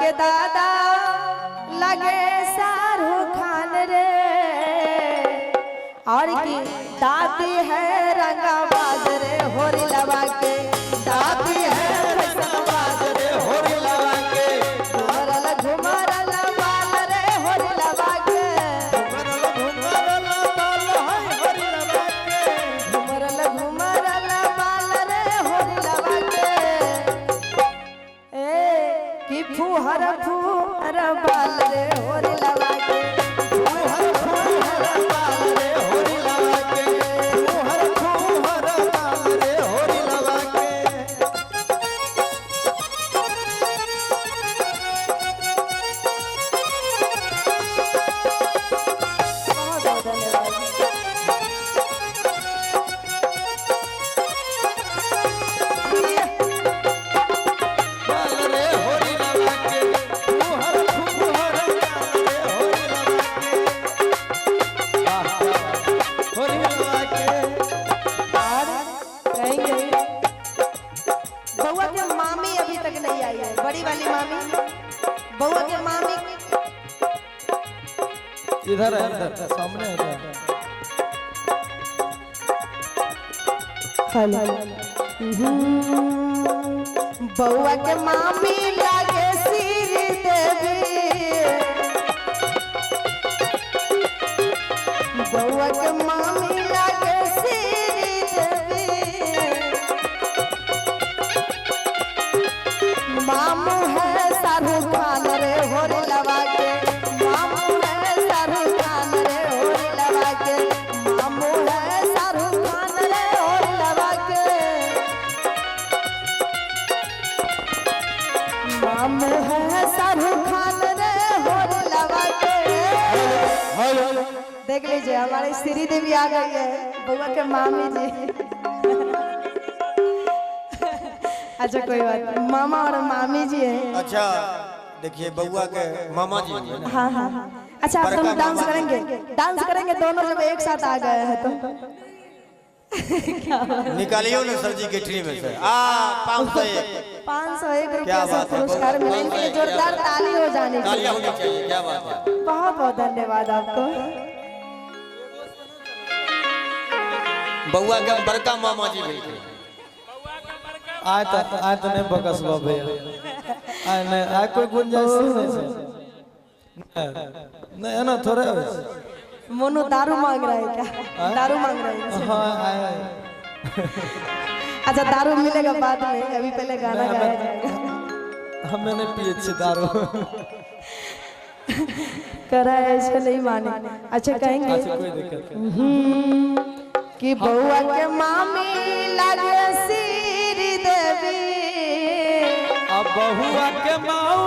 के दादा लगे शाहरुख खान रे और की दादी है रंगाबाज रे होरी लवा के दादी है रंगाबाज रे होरी लवा के घुमरल बाल रे होरी लवा के घुमरल बाल रे होरी लवा के ए की फुहर बाल रे होरी लवा के बड़ी वाली मामी बउआ के मामी इधर है सामने है हेलो बउआ के मामी लागे श्री देवी बउआ के मामी लागे श्री देवी मामू है शाहरुख खान रे होरी लवा के मामू है शाहरुख खान रे होरी लवा के मामू है शाहरुख खान रे होरी लवा के मामू है शाहरुख खान रे होरी लवा के देख लीजिए हमारी श्री देवी आ गई है बउआ के मामी जी अच्छा कोई बात नहीं मामा और मामी जी है अच्छा देखिए बउआ के मामा जी है हाँ हाँ अच्छा आप दोनों डांस करेंगे दोनों जब एक साथ आ गए हैं तो निकालियो ना सर जी के ट्री में से 501 रुपया से पुरस्कार मिलेंगे जोरदार ताली हो जानी चाहिए क्या बात है बहुत बहुत धन्यवाद आपको बउआ के बड़का मामा जी बैठे आय तो नहीं बकस भैया आय नहीं आय कोई गुंजाइश नहीं है ना थोड़े मोनू दारू मांग रहा है क्या दारू मांग रहा है हाँ आय अच्छा दारू मिलेगा बाद में अभी पहले गाना गाया जाएगा हमें नहीं पिए छे दारू करा ऐसे नहीं माने अच्छा कहेंगे अच्छा कोई दिक्कत कि बउआ के मामी लगे श्री देवी अब बहुआ के माऊ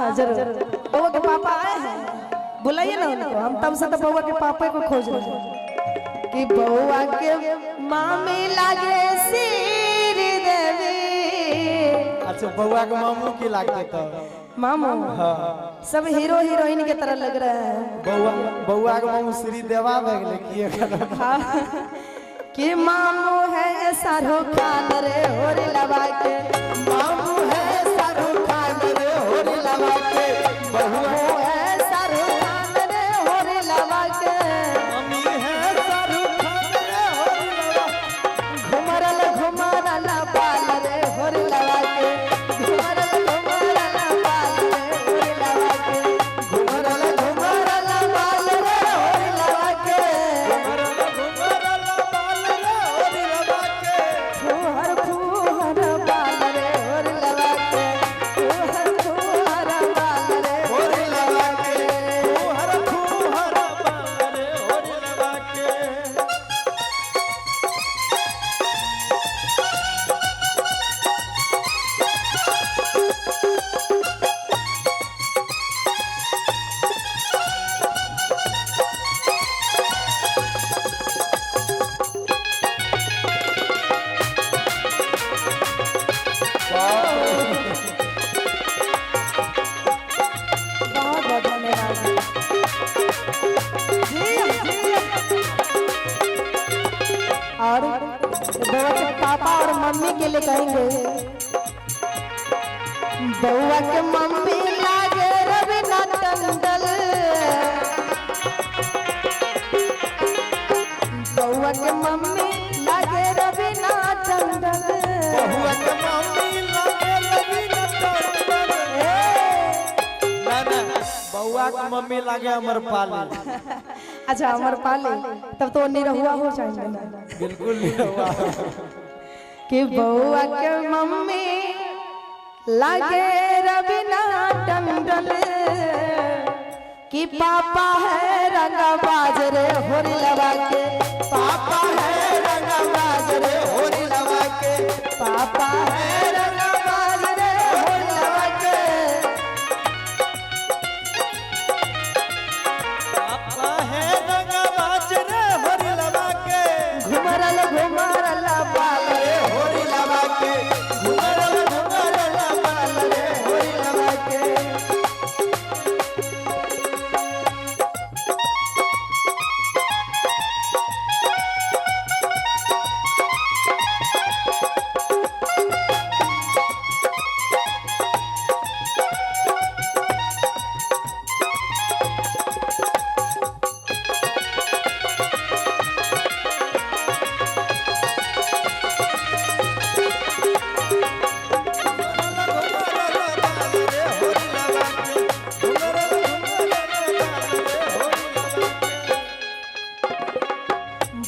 हाँ जरूर बउआ के पापा आए हैं बुलाइए ना उनको हम तब से तो बउआ के पापा को खोज रहे हैं कि बउआ के मामी लगे श्री देवी अच्छा बउआ के मामू की लागते तो मामू हाँ सब हीरो हीरोइन के तरह लग रहे हैं बउआ के मामू श्री देवा भग ले किए हाँ कि मामू है शाहरुख खान रे होरी लवा के मामू है शाहरुख खान रे होरी लवा के बहू है शाहरुख खान रे होरी लवा के मम्मी है शाहरुख खान रे होरी लवा घुमरल बाल रे होरी लवा के घुमरल बाल रे होरी लवा के घुमरल बाल रे होरी लवा के फुहर बाल रे होरी लवा के फुहर बाल रे होरी लवा के और पापा और मम्मी के लिए कहेंगे बउआ के मम्मी लागे रवीना टंडन बउआ के मम्मी लागे रवीना टंडन बहुआ के मम्मी लागे रवीना टंडन ना ना बहुआ के मम्मी लागे अमर पाली अच्छा अमर पाली तब तो निरहुआ हो जाएंगे ना बिल्कुल नहीं हुआ कि बउआ के मम्मी लागे रवीना टंडन कि पापा है रंगबाज रे होरी लगा के पापा है रंगबाज रे होरी लगा के पापा है रंगबाज रे होरी लगा के पापा है रंगबाज रे होरी लगा के घुमरल घुमरल बाल रे होरी लगा के घुमरल घुमरल बाल रे होरी लगा के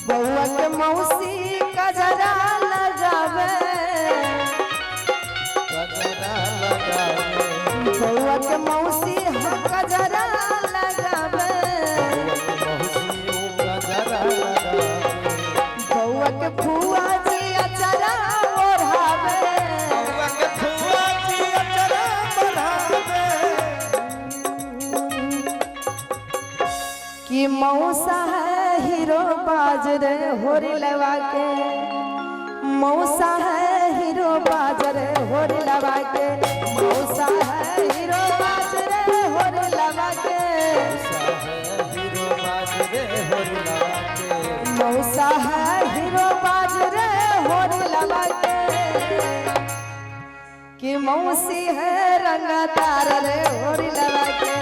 बउआ के मौसी कजरा लगावे गजरा लगावे बउआ के मौसी कजरा लगावे गजरा लगावे बउआ के फुआ जी अचरा ओढ़ावे बहुआ के फुआ जी अचरा बढ़ावे कि मौसा है हीरो बाज रे होरी लगा के मौसा है हीरो बाज रे होरी लगा के मौसा है हीरो बाज रे होरी लगा के हीरो बाज रे होरी लगा के मौसा है हीरो बाज रे होरी लगा के कि मौसी है रंगदार रे होरी लगा के